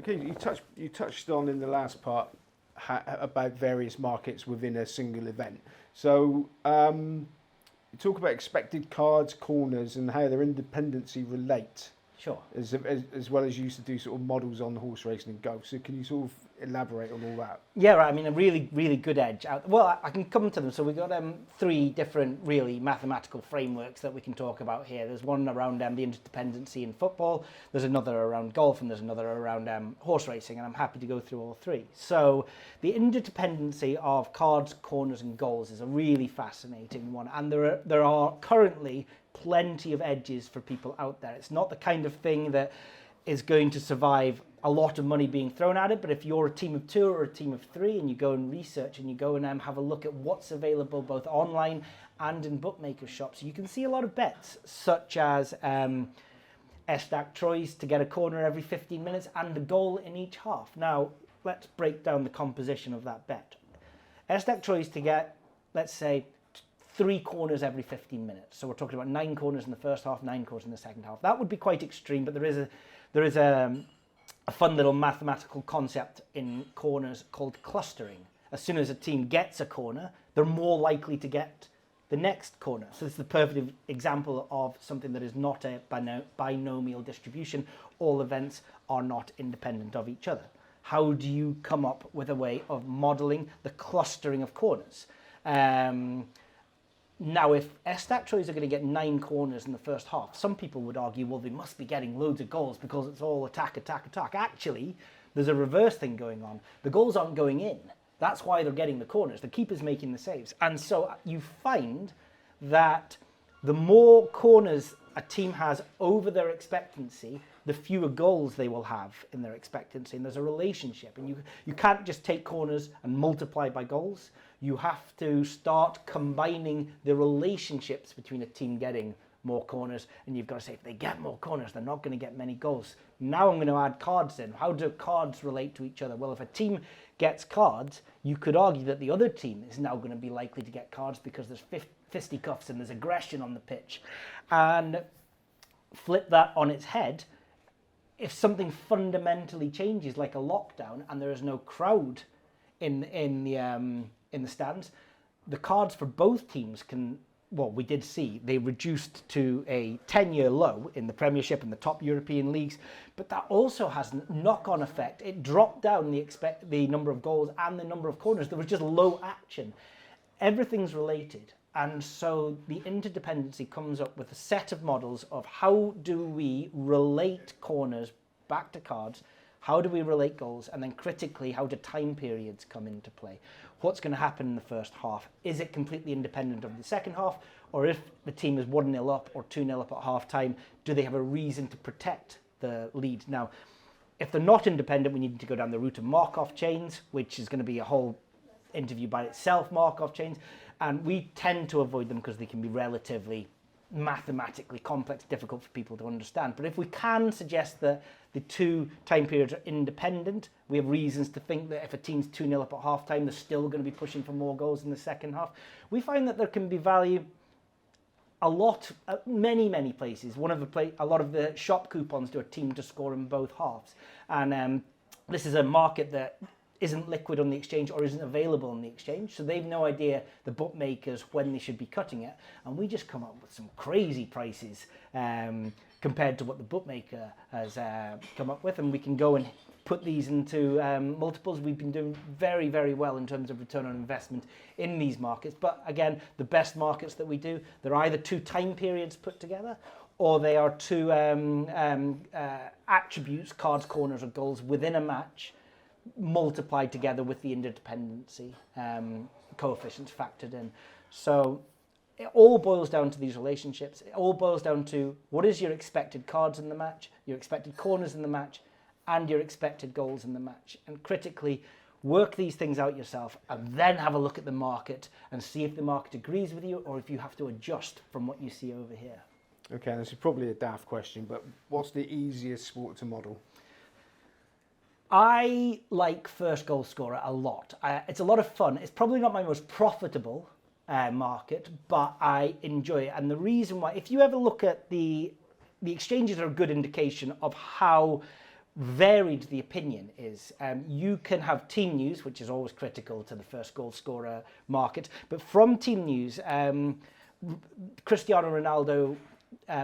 Okay, you touched on in the last part about various markets within a single event. So you talk about expected cards, corners, and how their interdependency relate. Sure. As well as you used to do sort of models on horse racing and golf. So can you sort of elaborate on all that? Yeah, right. I mean, a really, really good edge. Well, I can come to them. So we've got 3 different really mathematical frameworks that we can talk about here. There's one around the interdependency in football. There's another around golf, and there's another around horse racing. And I'm happy to go through all 3. So the interdependency of cards, corners, and goals is a really fascinating one. And there are currently plenty of edges for people out there. It's not the kind of thing that is going to survive a lot of money being thrown at it, but if you're a team of 2 or a team of 3 and you go and research and you go and have a look at what's available both online and in bookmaker shops, you can see a lot of bets such as stack Troyes to get a corner every 15 minutes and the goal in each half. Now let's break down the composition of that bet. stack Troyes to get, let's say, 3 corners every 15 minutes. So we're talking about 9 corners in the first half, 9 corners in the second half. That would be quite extreme, but there is a fun little mathematical concept in corners called clustering. As soon as a team gets a corner, they're more likely to get the next corner. So this is the perfect example of something that is not a binomial distribution. All events are not independent of each other. How do you come up with a way of modeling the clustering of corners? Now, if stack Troyes are going to get 9 corners in the first half, some people would argue, well, they must be getting loads of goals because it's all attack, attack, attack. Actually, there's a reverse thing going on. The goals aren't going in. That's why they're getting the corners. The keeper's making the saves. And so you find that the more corners a team has over their expectancy, the fewer goals they will have in their expectancy. And there's a relationship. And you can't just take corners and multiply by goals. You have to start combining the relationships between a team getting more corners, and you've got to say, if they get more corners, they're not going to get many goals. Now I'm going to add cards in. How do cards relate to each other? Well, if a team gets cards, you could argue that the other team is now going to be likely to get cards because there's fisticuffs and there's aggression on the pitch. And flip that on its head, if something fundamentally changes, like a lockdown, and there is no crowd in the stands, the cards for both teams can, well, we did see they reduced to a 10-year low in the Premiership and the top European leagues, but that also has a knock-on effect. It dropped down the number of goals and the number of corners. There was just low action. Everything's related, and so the interdependency comes up with a set of models of how do we relate corners back to cards, how do we relate goals, and then critically, how do time periods come into play? What's going to happen in the first half? Is it completely independent of the second half? Or if the team is 1-0 up or 2-0 up at half time, do they have a reason to protect the lead? Now, if they're not independent, we need to go down the route of Markov chains, which is going to be a whole interview by itself, Markov chains. And we tend to avoid them because they can be relatively mathematically complex, difficult for people to understand. But if we can suggest that the 2 time periods are independent, we have reasons to think that if a team's 2-0 up at half time, they're still going to be pushing for more goals in the second half. We find that there can be value a lot, many places. A lot of the shop coupons do a team to score in both halves. And this is a market that isn't liquid on the exchange or isn't available on the exchange. So they've no idea, the bookmakers, when they should be cutting it. And we just come up with some crazy prices compared to what the bookmaker has come up with. And we can go and put these into multiples. We've been doing very, very well in terms of return on investment in these markets. But again, the best markets that we do, they're either 2 time periods put together, or they are 2 attributes, cards, corners, or goals within a match, multiplied together with the interdependency coefficients factored in. So it all boils down to these relationships. It all boils down to what is your expected cards in the match, your expected corners in the match, and your expected goals in the match. And critically, work these things out yourself and then have a look at the market and see if the market agrees with you or if you have to adjust from what you see over here. Okay, this is probably a daft question, but what's the easiest sport to model? I like first goal scorer a lot. It's a lot of fun. It's probably not my most profitable market, but I enjoy it. And the reason why, if you ever look at the exchanges are a good indication of how varied the opinion is. You can have team news, which is always critical to the first goal scorer market, but from team news, Cristiano Ronaldo,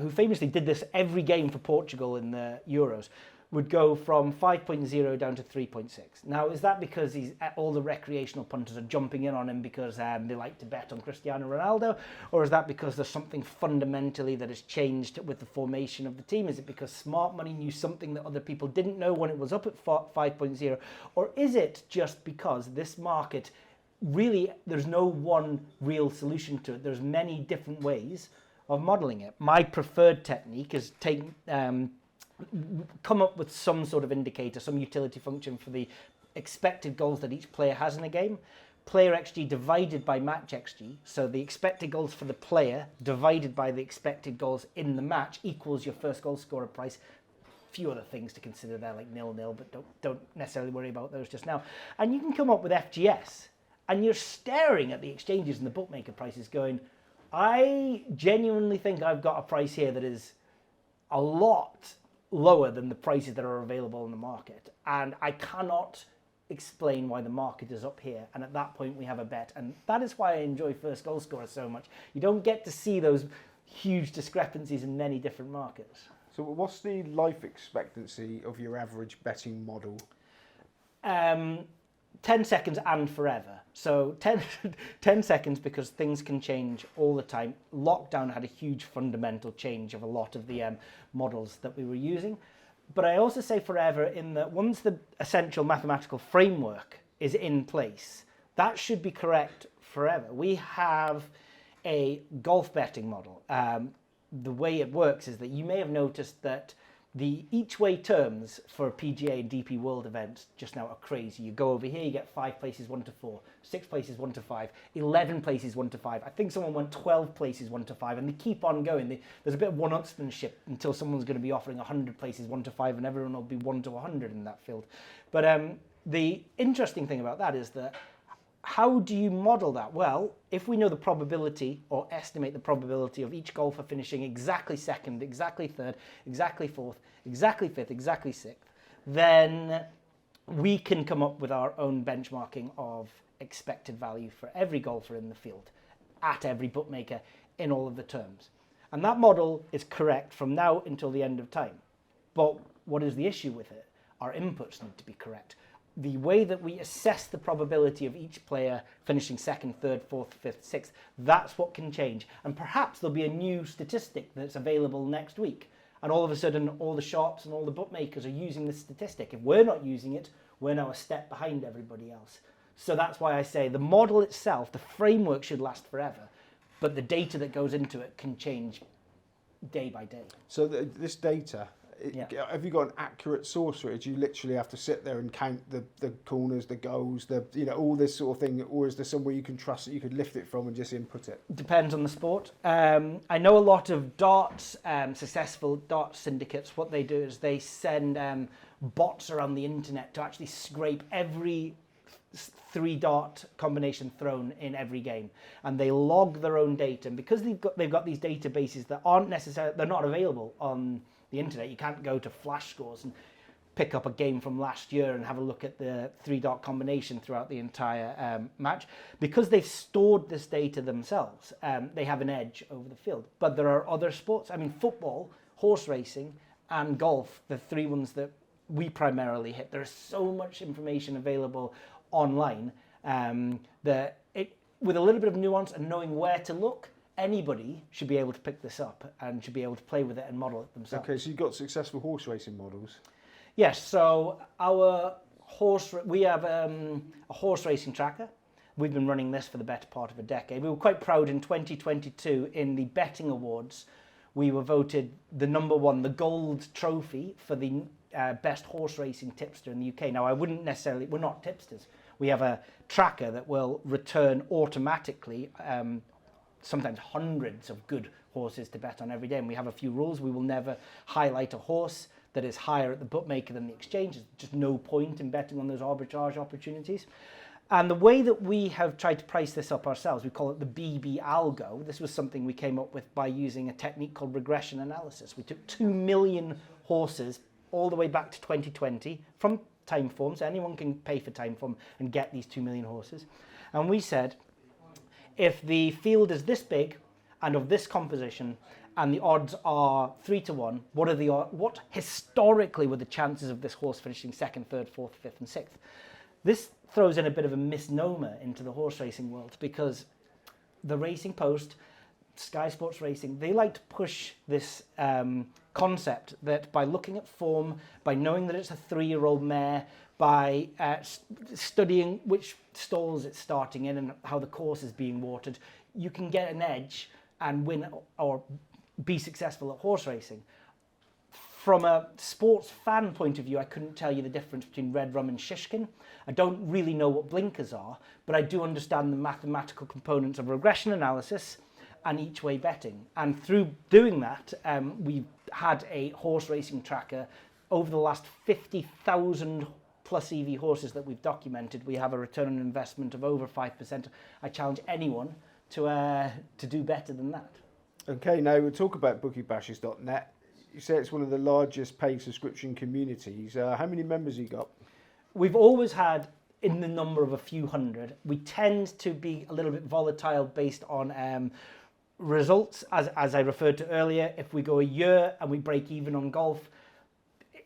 who famously did this every game for Portugal in the Euros, would go from 5.0 down to 3.6. Now, is that because all the recreational punters are jumping in on him because they like to bet on Cristiano Ronaldo? Or is that because there's something fundamentally that has changed with the formation of the team? Is it because smart money knew something that other people didn't know when it was up at 5.0? Or is it just because this market, really, there's no one real solution to it? There's many different ways of modeling it. My preferred technique is come up with some sort of indicator, some utility function for the expected goals that each player has in a game. Player XG divided by match XG. So the expected goals for the player divided by the expected goals in the match equals your first goal scorer price. Few other things to consider there, like 0-0, but don't necessarily worry about those just now. And you can come up with FGS, and you're staring at the exchanges and the bookmaker prices going, I genuinely think I've got a price here that is a lot lower than the prices that are available in the market. And I cannot explain why the market is up here. And at that point, we have a bet. And that is why I enjoy first goal scorer so much. You don't get to see those huge discrepancies in many different markets. So what's the life expectancy of your average betting model? 10 seconds and forever. So 10 seconds because things can change all the time. Lockdown had a huge fundamental change of a lot of the models that we were using. But I also say forever in that once the essential mathematical framework is in place, that should be correct forever. We have a golf betting model. The way it works is that you may have noticed that the each-way terms for PGA and DP World events just now are crazy. You go over here, you get 5 places 1 to 4, 6 places 1 to 5, 11 places 1 to 5. I think someone went 12 places 1 to 5, and they keep on going. There's a bit of one-upsmanship until someone's going to be offering 100 places 1 to 5, and everyone will be 1 to 100 in that field. But the interesting thing about that is that how do you model that? Well, if we know the probability or estimate the probability of each golfer finishing exactly second, exactly third, exactly fourth, exactly fifth, exactly sixth, then we can come up with our own benchmarking of expected value for every golfer in the field at every bookmaker in all of the terms. And that model is correct from now until the end of time. But what is the issue with it? Our inputs need to be correct. The way that we assess the probability of each player finishing second, third, fourth, fifth, sixth, that's what can change. And perhaps there'll be a new statistic that's available next week. And all of a sudden, all the shops and all the bookmakers are using this statistic. If we're not using it, we're now a step behind everybody else. So that's why I say the model itself, the framework should last forever, but the data that goes into it can change day by day. So this data, have you got an accurate source for it? Do you literally have to sit there and count the corners, the goals, all this sort of thing, or is there somewhere you can trust that you could lift it from and just input it? Depends on the sport. I know a lot of darts, successful dart syndicates, what they do is they send bots around the internet to actually scrape every 3-dart combination thrown in every game, and they log their own data. And because they've got these databases that aren't necessarily, they're not available on the internet. You can't go to Flash Scores and pick up a game from last year and have a look at the 3-dart combination throughout the entire match. Because they've stored this data themselves, they have an edge over the field. But there are other sports. I mean, football, horse racing, and golf, the 3 ones that we primarily hit. There is so much information available online that with a little bit of nuance and knowing where to look, anybody should be able to pick this up and should be able to play with it and model it themselves. Okay, so you've got successful horse racing models. Yes, so we have a horse racing tracker. We've been running this for the better part of a decade. We were quite proud in 2022 in the betting awards. We were voted the #1, the gold trophy for the best horse racing tipster in the UK. Now, we're not tipsters. We have a tracker that will return automatically sometimes hundreds of good horses to bet on every day. And we have a few rules. We will never highlight a horse that is higher at the bookmaker than the exchange. There's just no point in betting on those arbitrage opportunities. And the way that we have tried to price this up ourselves, we call it the BB algo. This was something we came up with by using a technique called regression analysis. We took 2 million horses, all the way back to 2020 from Timeform, so anyone can pay for Timeform and get these 2 million horses. And we said, if the field is this big and of this composition and the odds are 3 to 1, what historically were the chances of this horse finishing 2nd, 3rd, 4th, 5th and 6th? This throws in a bit of a misnomer into the horse racing world, because the Racing Post, Sky Sports Racing, they like to push this concept that by looking at form, by knowing that it's a 3-year-old mare, by studying which stalls it's starting in and how the course is being watered, you can get an edge and win or be successful at horse racing. From a sports fan point of view, I couldn't tell you the difference between red rum and shishkin. I don't really know what blinkers are, but I do understand the mathematical components of regression analysis and each way betting. And through doing that, we've had a horse racing tracker over the last 50,000 plus EV horses that we've documented. We have a return on investment of over 5%. I challenge anyone to do better than that. Okay, now we'll talk about bookiebashers.net. You say it's one of the largest paid subscription communities. How many members have you got? We've always had in the number of a few hundred. We tend to be a little bit volatile based on results, as I referred to earlier. If we go a year and we break even on golf,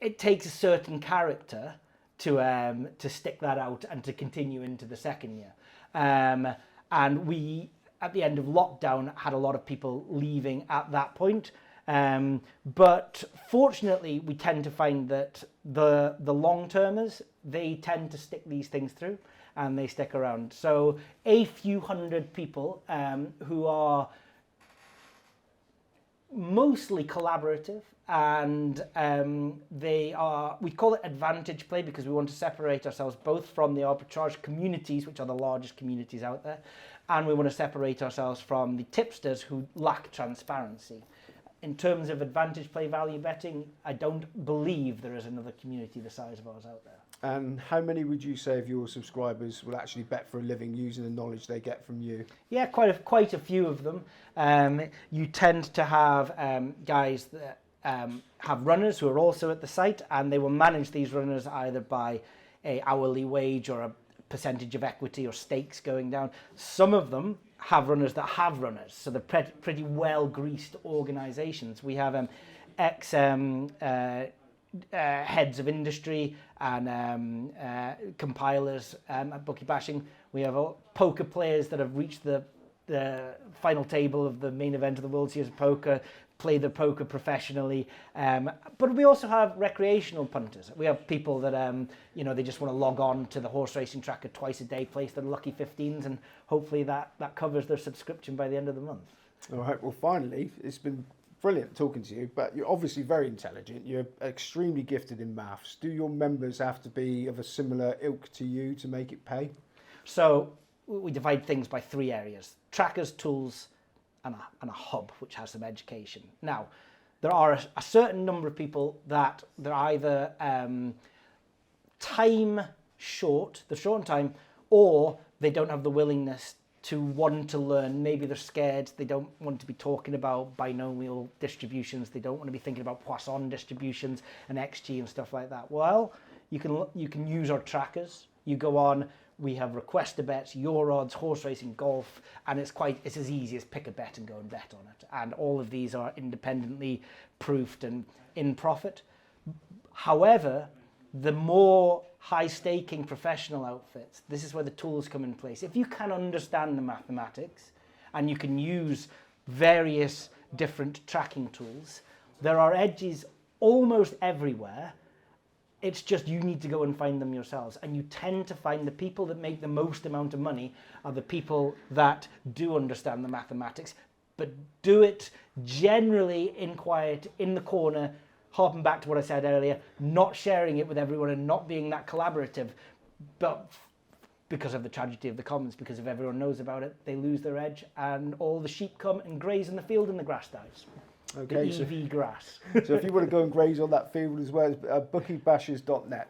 it takes a certain character to stick that out and to continue into the second year. And we, at the end of lockdown, had a lot of people leaving at that point. But fortunately, we tend to find that the long-termers, they tend to stick these things through and they stick around. So a few hundred people who are mostly collaborative, and we call it advantage play because we want to separate ourselves both from the arbitrage communities, which are the largest communities out there, and we want to separate ourselves from the tipsters who lack transparency. In terms of advantage play value betting, I don't believe there is another community the size of ours out there. And how many would you say of your subscribers will actually bet for a living using the knowledge they get from you? Yeah, quite a few of them. You tend to have guys that have runners who are also at the site, and they will manage these runners either by an hourly wage or a percentage of equity or stakes going down. Some of them have runners that have runners, so they're pretty well-greased organisations. We have heads of industry and compilers at Bookie Bashing. We have poker players that have reached the final table of the main event of the World Series of Poker, play the poker professionally. But we also have recreational punters. We have people that, they just want to log on to the horse racing tracker twice a day, place their lucky 15s, and hopefully that covers their subscription by the end of the month. All right, well, finally, it's been brilliant talking to you, but you're obviously very intelligent. You're extremely gifted in maths. Do your members have to be of a similar ilk to you to make it pay? So we divide things by 3 areas: trackers, tools, and a hub, which has some education. Now, there are a certain number of people that they're either time short, they're short on time, or they don't have the willingness to want to learn. Maybe they're scared, they don't want to be talking about binomial distributions, they don't want to be thinking about Poisson distributions and XG and stuff like that. Well, you can use our trackers. You go on, we have request a bets, your odds, horse racing, golf, and it's as easy as pick a bet and go and bet on it. And all of these are independently proofed and in profit. However, the more high-staking professional outfits, this is where the tools come in place. If you can understand the mathematics and you can use various different tracking tools, there are edges almost everywhere. It's just you need to go and find them yourselves. And you tend to find the people that make the most amount of money are the people that do understand the mathematics, but do it generally in quiet, in the corner, harping back to what I said earlier, not sharing it with everyone and not being that collaborative. But because of the tragedy of the commons, because if everyone knows about it, they lose their edge and all the sheep come and graze in the field and the grass dies. Okay, the EV grass. So if you want to go and graze on that field as well, bookiebashers.net.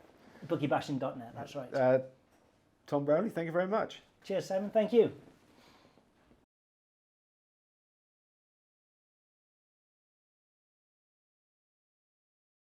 Bookiebashing.net, that's right. Tom Brownlee, thank you very much. Cheers, Simon. Thank you.